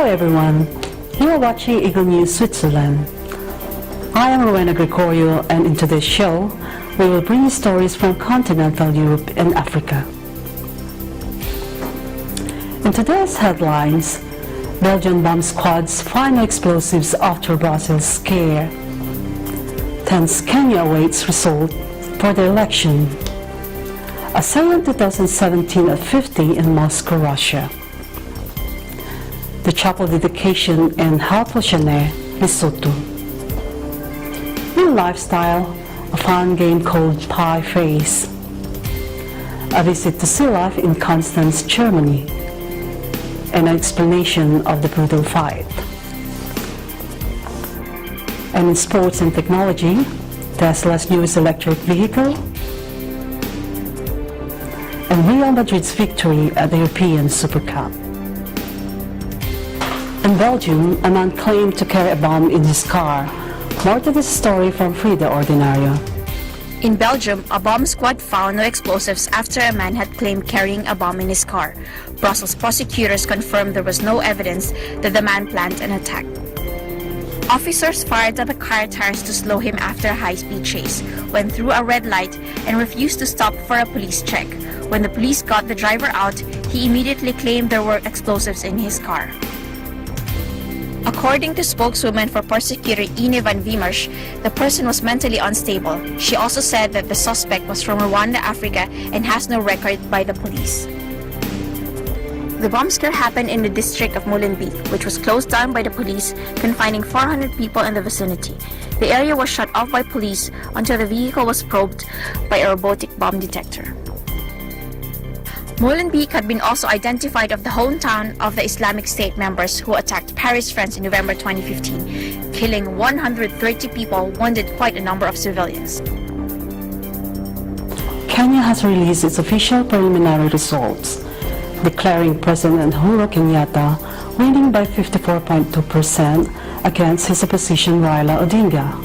everyone, you are watching Eagle News Switzerland. I am Rowena Gregorio, and in today's show, we will bring you stories from continental Europe and Africa. In today's headlines, Belgian bomb squads find explosives after Brussels scare. Tense Kenya awaits result for the election. ASEAN 2017 at 50 in Moscow, Russia. The chapel dedication in Haute-Chanet, Lesotho. In lifestyle, a fun game called Pie Face. A visit to sea life in Constance, Germany. And an explanation of the brutal fight. And in sports and technology, Tesla's newest electric vehicle. And Real Madrid's victory at the European Super Cup. In Belgium, a man claimed to carry a bomb in his car. More to this story from Frida Ordinario. In Belgium, a bomb squad found no explosives after a man had claimed carrying a bomb in his car. Brussels prosecutors confirmed there was no evidence that the man planned an attack. Officers fired at the car tires to slow him after a high-speed chase, went through a red light, and refused to stop for a police check. When the police got the driver out, he immediately claimed there were explosives in his car. According to spokeswoman for prosecutor Ine van Wimers, the person was mentally unstable. She also said that the suspect was from Rwanda, Africa, and has no record by the police. The bomb scare happened in the district of Molenbeek, which was closed down by the police, confining 400 people in the vicinity. The area was shut off by police until the vehicle was probed by a robotic bomb detector. Molenbeek had been also identified as the hometown of the Islamic State members who attacked Paris, France in November 2015, killing 130 people, wounded quite a number of civilians. Kenya has released its official preliminary results, declaring President Uhuru Kenyatta winning by 54.2% against his opposition Raila Odinga,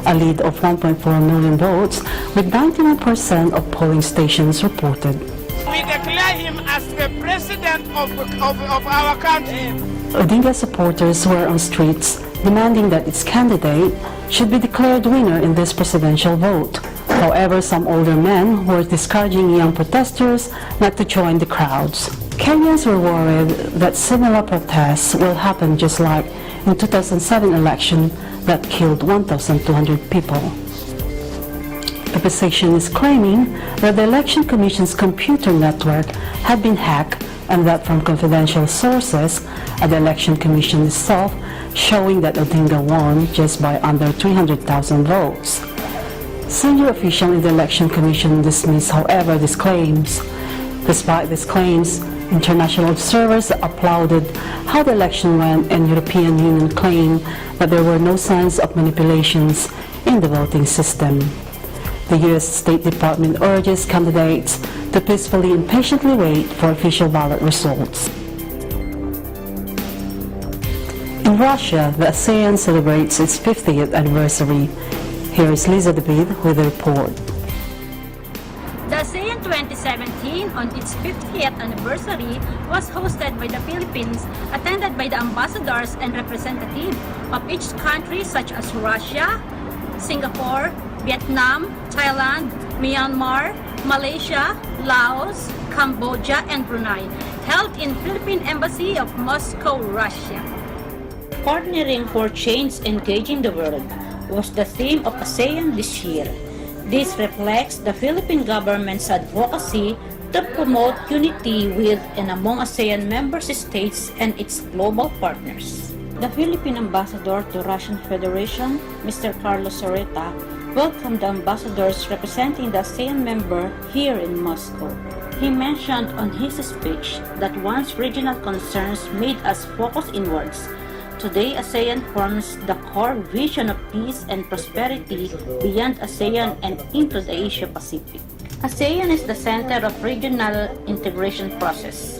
a lead of 1.4 million votes with 99% of polling stations reported. We declare him as the president of our country. Odinga supporters were on streets demanding that its candidate should be declared winner in this presidential vote. However, some older men were discouraging young protesters not to join the crowds. Kenyans were worried that similar protests will happen just like in 2007 election that killed 1,200 people. Opposition is claiming that the Election Commission's computer network had been hacked and that from confidential sources at the Election Commission itself showing that Odinga won just by under 300,000 votes. Senior official in the Election Commission dismissed, however, these claims. Despite these claims, international observers applauded how the election went, and European Union claimed that there were no signs of manipulations in the voting system. The U.S. State Department urges candidates to peacefully and patiently wait for official ballot results. In Russia, the ASEAN celebrates its 50th anniversary. Here is Lisa David with a report. The ASEAN 2017, on its 50th anniversary, was hosted by the Philippines, attended by the ambassadors and representatives of each country such as Russia, Singapore, Vietnam, Thailand, Myanmar, Malaysia, Laos, Cambodia, and Brunei, held in Philippine Embassy of Moscow, Russia. Partnering for change, engaging the world was the theme of ASEAN this year. This reflects the Philippine government's advocacy to promote unity with and among ASEAN member states and its global partners. The Philippine ambassador to Russian Federation, Mr. Carlos Soreta, welcomed the ambassadors representing the ASEAN member here in Moscow. He mentioned on his speech that once regional concerns made us focus inwards, today ASEAN forms the core vision of peace and prosperity beyond ASEAN and into the Asia-Pacific. ASEAN is the center of regional integration process.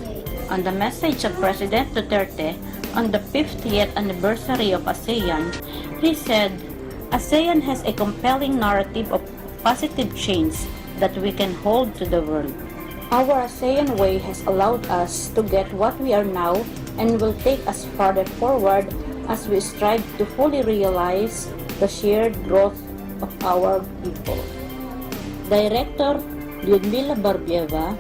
On the message of President Duterte on the 50th anniversary of ASEAN, he said, ASEAN has a compelling narrative of positive change that we can hold to the world. Our ASEAN way has allowed us to get what we are now and will take us farther forward as we strive to fully realize the shared growth of our people. Director Lyudmila Barbieva,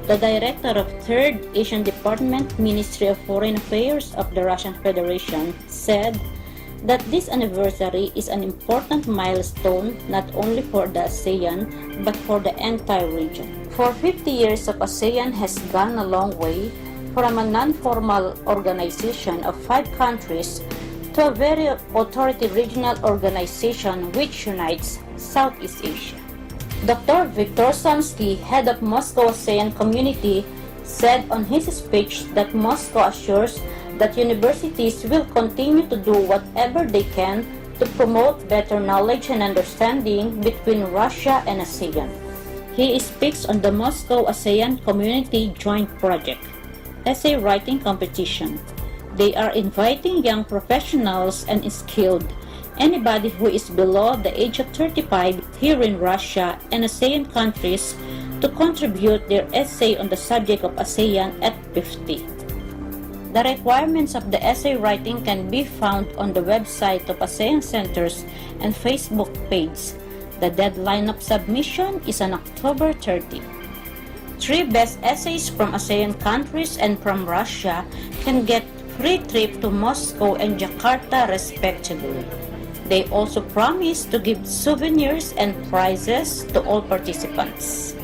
the Director of 3rd Asian Department, Ministry of Foreign Affairs of the Russian Federation, said that this anniversary is an important milestone not only for the ASEAN but for the entire region. For 50 years of ASEAN has gone a long way from a non-formal organization of 5 countries to a very authoritative regional organization which unites Southeast Asia. Dr. Viktor Samsky, head of Moscow ASEAN Community, said on his speech that Moscow assures that universities will continue to do whatever they can to promote better knowledge and understanding between Russia and ASEAN. He speaks on the Moscow ASEAN Community Joint Project, essay writing competition. They are inviting young professionals and skilled anybody who is below the age of 35 here in Russia and ASEAN countries to contribute their essay on the subject of ASEAN at 50. The requirements of the essay writing can be found on the website of ASEAN Centers and Facebook page. The deadline of submission is on October 30. 3 best essays from ASEAN countries and from Russia can get free trip to Moscow and Jakarta respectively. They also promise to give souvenirs and prizes to all participants.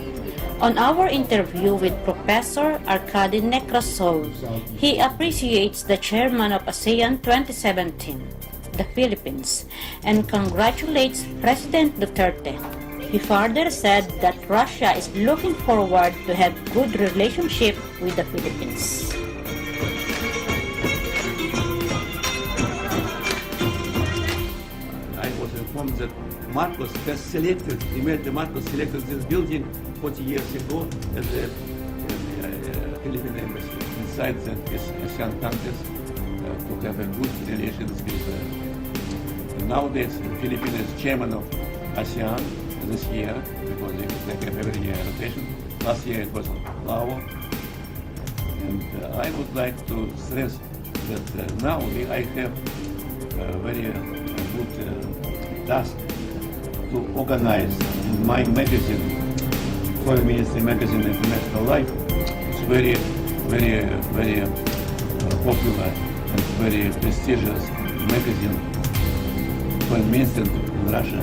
On our interview with Professor Arkady Nekrasov, he appreciates the chairman of ASEAN 2017, the Philippines, and congratulates President Duterte. He further said that Russia is looking forward to have good relationship with the Philippines. I was informed that Marcos has selected, Imelda Marcos selected this building 40 years ago at the Philippine Embassy inside the ASEAN countries to have a good relations with nowadays the Philippines is chairman of ASEAN this year because they have every year rotation. Last year it was Laos. And I would like to stress that now I have a very good task to organize my magazine, Foreign Ministry Magazine International Life. It's very popular and very prestigious magazine, Foreign Ministry in Russia.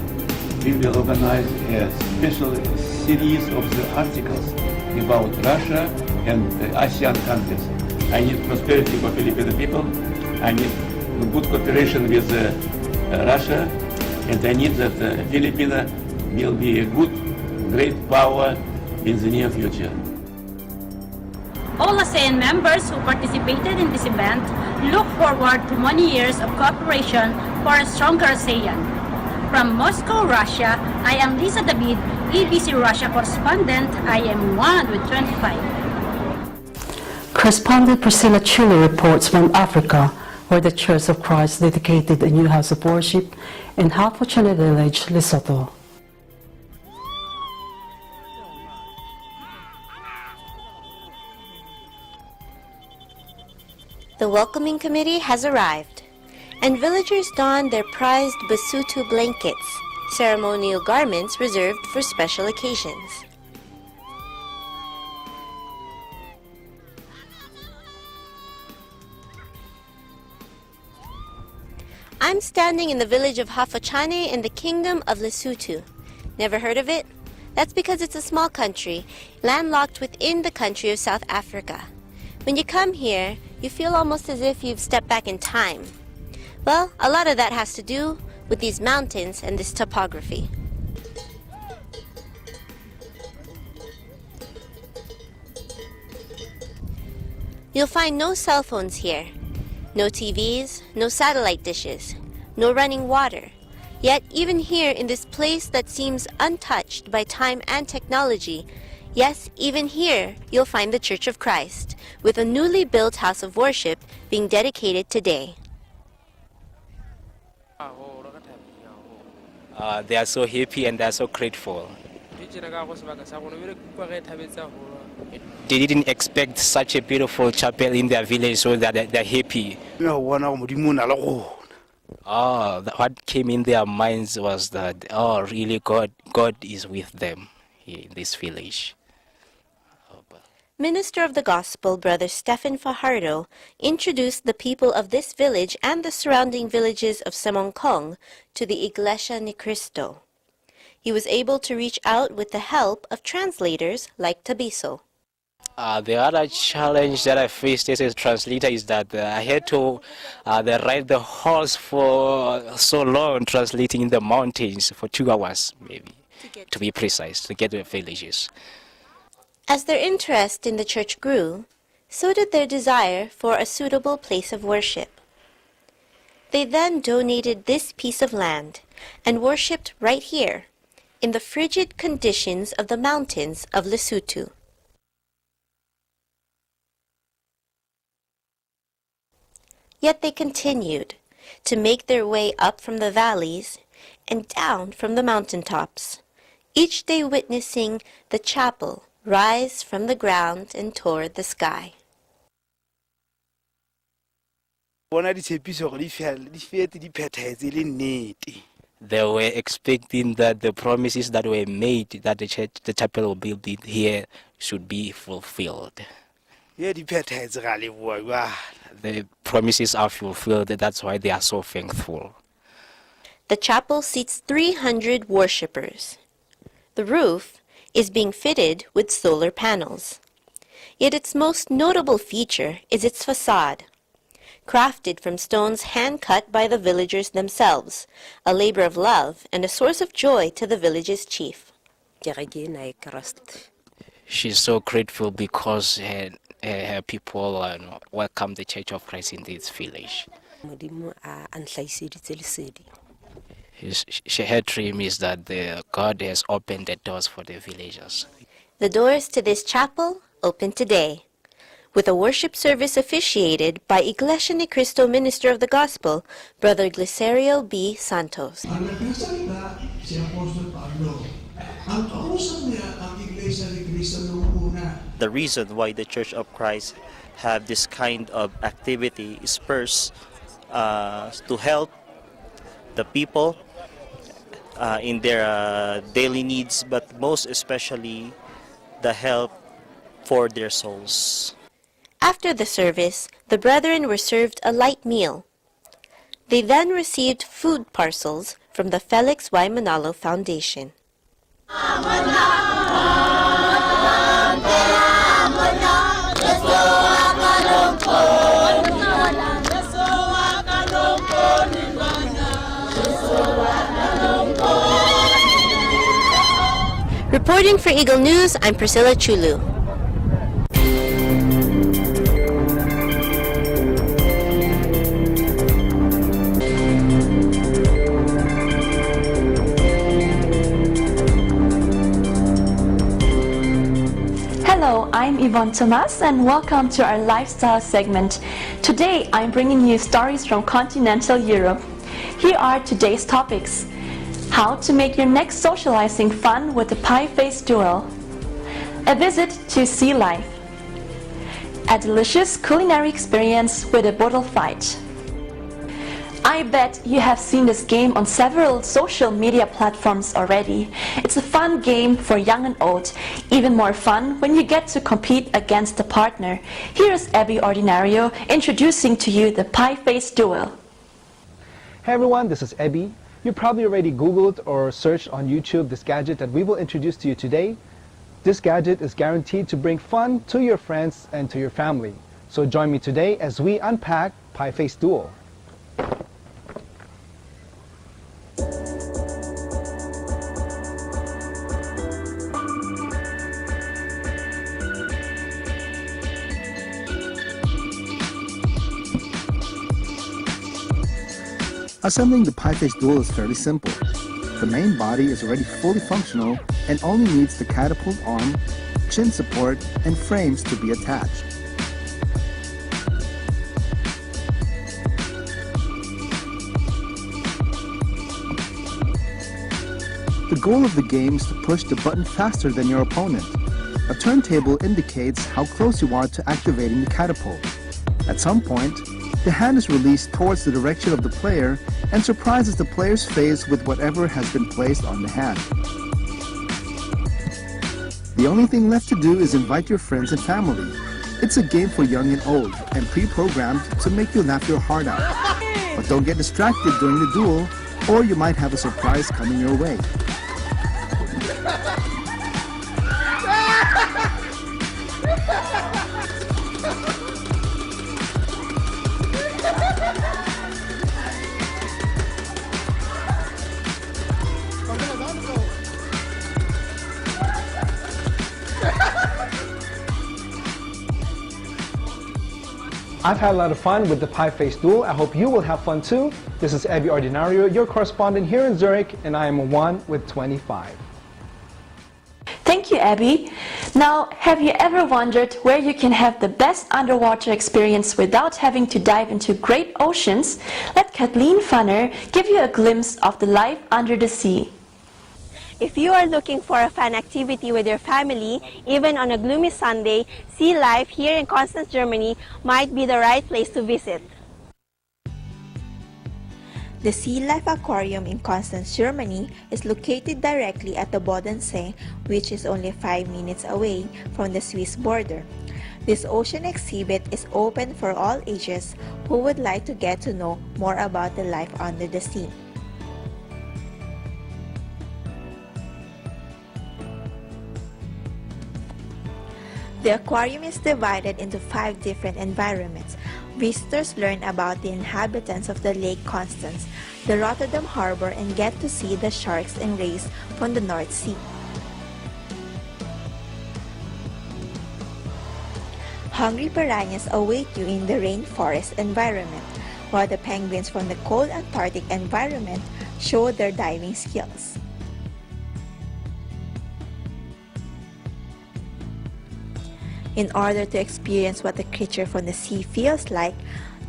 We will organize a special series of the articles about Russia and the ASEAN countries. I need prosperity for Filipino people. I need good cooperation with Russia, and I need that Philippines will be a good, great power in the near future. All ASEAN members who participated in this event look forward to many years of cooperation for a stronger ASEAN. From Moscow, Russia, I am Lisa David, ABC Russia correspondent. I am 125. Correspondent Priscilla Chile reports from Africa, where the Church of Christ dedicated a new house of worship in Hapochene Village, Lesotho. The welcoming committee has arrived, and villagers don their prized Basutu blankets, ceremonial garments reserved for special occasions. I'm standing in the village of Hafachane in the Kingdom of Lesotho. Never heard of it? That's because it's a small country, landlocked within the country of South Africa. When you come here, you feel almost as if you've stepped back in time. Well, a lot of that has to do with these mountains and this topography. You'll find no cell phones here, no TVs, no satellite dishes, no running water. Yet even here in this place that seems untouched by time and technology, yes, even here you'll find the Church of Christ, with a newly built house of worship being dedicated today. They are so happy and they are so grateful. They didn't expect such a beautiful chapel in their village, so that they're happy. What came in their minds was that, really God is with them here in this village. Minister of the Gospel, Brother Stephen Fajardo, introduced the people of this village and the surrounding villages of Semongkong to the Iglesia ni Cristo. He was able to reach out with the help of translators like Tabiso. The other challenge that I faced as a translator is that I had to ride the horse for so long, translating in the mountains for 2 hours, maybe, to be precise, to get to the villages. As their interest in the church grew, so did their desire for a suitable place of worship. They then donated this piece of land and worshipped right here, in the frigid conditions of the mountains of Lesotho. Yet they continued to make their way up from the valleys and down from the mountaintops, each day witnessing the chapel rise from the ground and toward the sky. They were expecting that the promises that were made that the chapel will be built here should be fulfilled. The promises are fulfilled, that's why they are so thankful. The chapel seats 300 worshippers. The roof is being fitted with solar panels. Yet its most notable feature is its facade, crafted from stones hand-cut by the villagers themselves, a labor of love and a source of joy to the village's chief. She's so grateful because her people welcome the Church of Christ in this village. Her dream is that God has opened the doors for the villagers. The doors to this chapel open today, with a worship service officiated by Iglesia ni Cristo Minister of the Gospel, Brother Glicerio B. Santos. The reason why the Church of Christ have this kind of activity is first to help the people in their daily needs, but most especially the help for their souls. After the service, the brethren were served a light meal. They then received food parcels from the Felix Y. Manalo Foundation. Reporting for Eagle News, I'm Priscilla Chulu. Hello, I'm Yvonne Thomas and welcome to our lifestyle segment. Today I'm bringing you stories from continental Europe. Here are today's topics. How to make your next socializing fun with a pie-faced duel. A visit to sea life. A delicious culinary experience with a bottle fight. I bet you have seen this game on several social media platforms already. It's a fun game for young and old. Even more fun when you get to compete against a partner. Here is Abby Ordinario introducing to you the pie-faced duel. Hey everyone, this is Abby. You probably already Googled or searched on YouTube this gadget that we will introduce to you today. This gadget is guaranteed to bring fun to your friends and to your family. So join me today as we unpack Pie-Faced Duel. Assembling the pie-faced duel is fairly simple. The main body is already fully functional and only needs the catapult arm, chin support, and frames to be attached. The goal of the game is to push the button faster than your opponent. A turntable indicates how close you are to activating the catapult. At some point, the hand is released towards the direction of the player and surprises the player's face with whatever has been placed on the hand. The only thing left to do is invite your friends and family. It's a game for young and old and pre-programmed to make you laugh your heart out. But don't get distracted during the duel, or you might have a surprise coming your way. I've had a lot of fun with the pie-face duel. I hope you will have fun too. This is Ebi Ordinario, your correspondent here in Zurich, and I am 1 with 25. Thank you, Abby. Now, have you ever wondered where you can have the best underwater experience without having to dive into great oceans? Let Kathleen Funner give you a glimpse of the life under the sea. If you are looking for a fun activity with your family, even on a gloomy Sunday, Sea Life here in Constance, Germany might be the right place to visit. The Sea Life Aquarium in Constance, Germany is located directly at the Bodensee, which is only 5 minutes away from the Swiss border. This ocean exhibit is open for all ages who would like to get to know more about the life under the sea. The aquarium is divided into 5 different environments. Visitors learn about the inhabitants of the Lake Constance, the Rotterdam harbor, and get to see the sharks and rays from the North Sea. Hungry piranhas await you in the rainforest environment, while the penguins from the cold Antarctic environment show their diving skills. In order to experience what the creature from the sea feels like,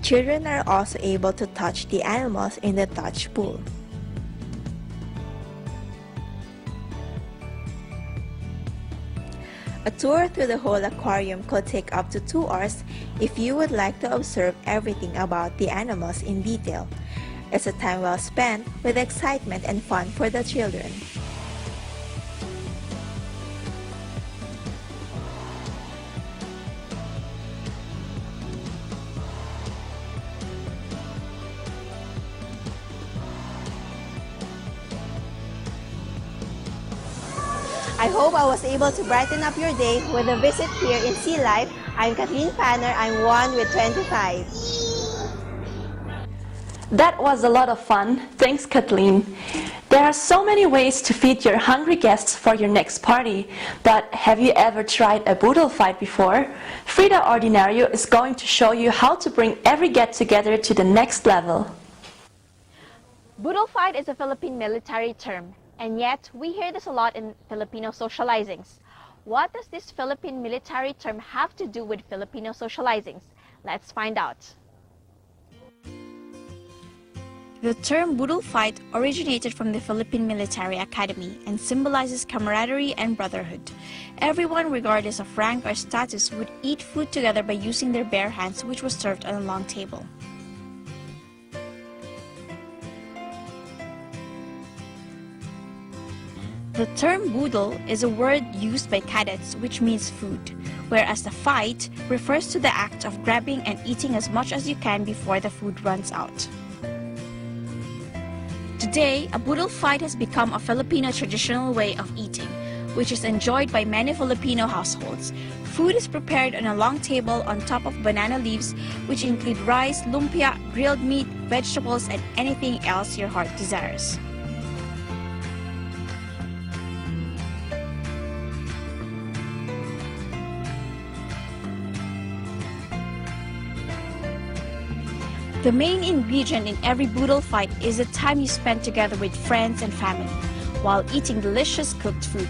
children are also able to touch the animals in the touch pool. A tour through the whole aquarium could take up to 2 hours if you would like to observe everything about the animals in detail. It's a time well spent with excitement and fun for the children. I hope I was able to brighten up your day with a visit here in Sea Life. I'm Kathleen Panner. I'm 1 with 25. That was a lot of fun. Thanks, Kathleen. There are so many ways to feed your hungry guests for your next party, but have you ever tried a boodle fight before? Frida Ordinario is going to show you how to bring every get-together to the next level. Boodle fight is a Philippine military term, and yet we hear this a lot in Filipino socializings. What does this Philippine military term have to do with Filipino socializings? Let's find out. The term boodle fight originated from the Philippine Military Academy and symbolizes camaraderie and brotherhood. Everyone, regardless of rank or status, would eat food together by using their bare hands, which was served on a long table. The term boodle is a word used by cadets which means food, whereas the fight refers to the act of grabbing and eating as much as you can before the food runs out. Today, a boodle fight has become a Filipino traditional way of eating, which is enjoyed by many Filipino households. Food is prepared on a long table on top of banana leaves, which include rice, lumpia, grilled meat, vegetables, and anything else your heart desires. The main ingredient in every boodle fight is the time you spend together with friends and family while eating delicious cooked food.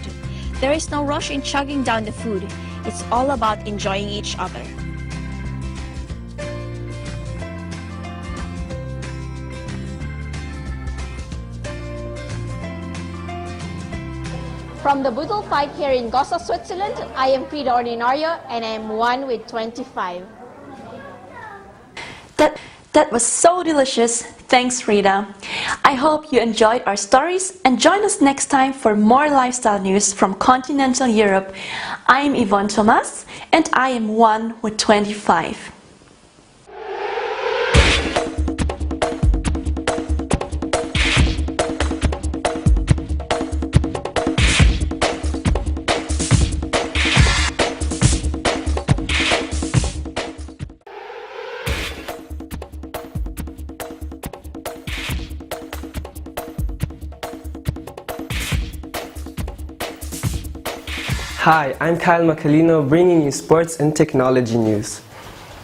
There is no rush in chugging down the food. It's all about enjoying each other. From the Budel fight here in Gosa, Switzerland, I am Frida Ordinario and I am 1 with 25. That was so delicious. Thanks, Rita. I hope you enjoyed our stories and join us next time for more lifestyle news from continental Europe. I'm Yvonne Thomas and I am 1 with 25. Hi, I'm Kyle Macalino bringing you sports and technology news.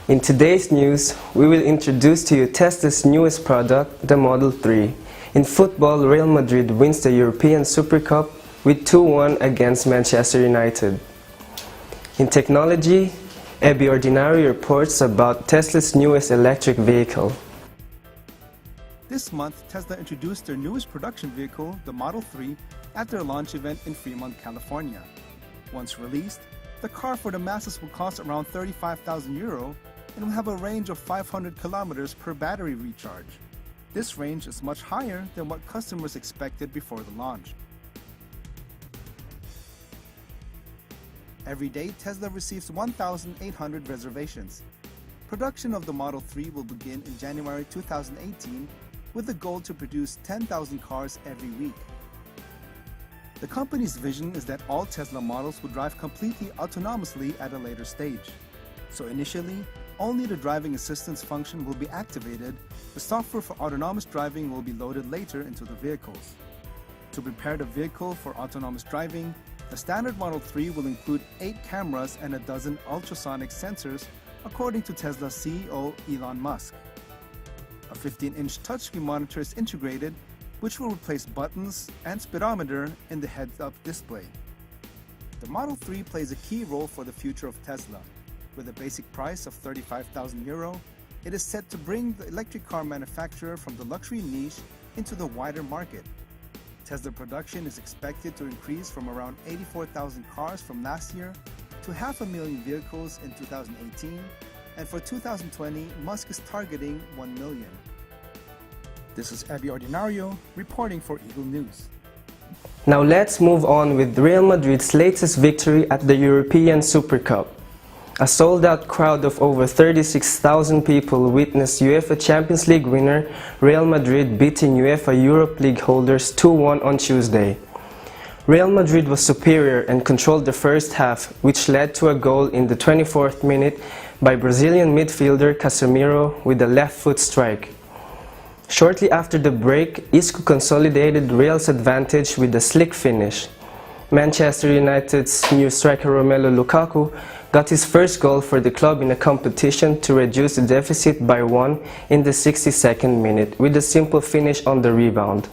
In today's news, we will introduce to you Tesla's newest product, the Model 3. In football, Real Madrid wins the European Super Cup with 2-1 against Manchester United. In technology, Abby Ordinary reports about Tesla's newest electric vehicle. This month, Tesla introduced their newest production vehicle, the Model 3, at their launch event in Fremont, California. Once released, the car for the masses will cost around €35,000 and will have a range of 500 kilometers per battery recharge. This range is much higher than what customers expected before the launch. Every day, Tesla receives 1,800 reservations. Production of the Model 3 will begin in January 2018 with the goal to produce 10,000 cars every week. The company's vision is that all Tesla models will drive completely autonomously at a later stage. So initially, only the driving assistance function will be activated. The software for autonomous driving will be loaded later into the vehicles. To prepare the vehicle for autonomous driving, the standard Model 3 will include 8 cameras and a dozen ultrasonic sensors, according to Tesla CEO Elon Musk. A 15-inch touchscreen monitor is integrated, which will replace buttons and speedometer in the heads-up display. The Model 3 plays a key role for the future of Tesla. With a basic price of €35,000, it is set to bring the electric car manufacturer from the luxury niche into the wider market. Tesla production is expected to increase from around 84,000 cars from last year to 500,000 vehicles in 2018, and for 2020, Musk is targeting 1 million. This is Abby Ordinario reporting for Eagle News. Now let's move on with Real Madrid's latest victory at the European Super Cup. A sold-out crowd of over 36,000 people witnessed UEFA Champions League winner Real Madrid beating UEFA Europe League holders 2-1 on Tuesday. Real Madrid was superior and controlled the first half, which led to a goal in the 24th minute by Brazilian midfielder Casemiro with a left-foot strike. Shortly after the break, Isco consolidated Real's advantage with a slick finish. Manchester United's new striker Romelu Lukaku got his first goal for the club in a competition to reduce the deficit by 1 in the 62nd minute with a simple finish on the rebound.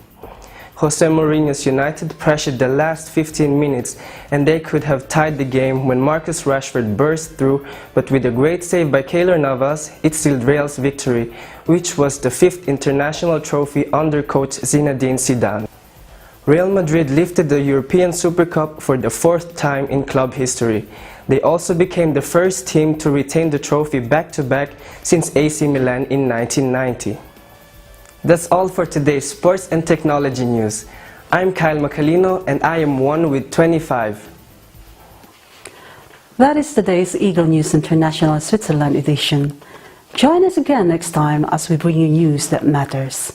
Jose Mourinho's United pressured the last 15 minutes and they could have tied the game when Marcus Rashford burst through, but with a great save by Keylor Navas, it sealed Real's victory, which was the 5th international trophy under coach Zinedine Zidane. Real Madrid lifted the European Super Cup for the 4th time in club history. They also became the first team to retain the trophy back-to-back since AC Milan in 1990. That's all for today's sports and technology news. I'm Kyle Macalino and I am 1 with 25. That is today's Eagle News International Switzerland edition. Join us again next time as we bring you news that matters.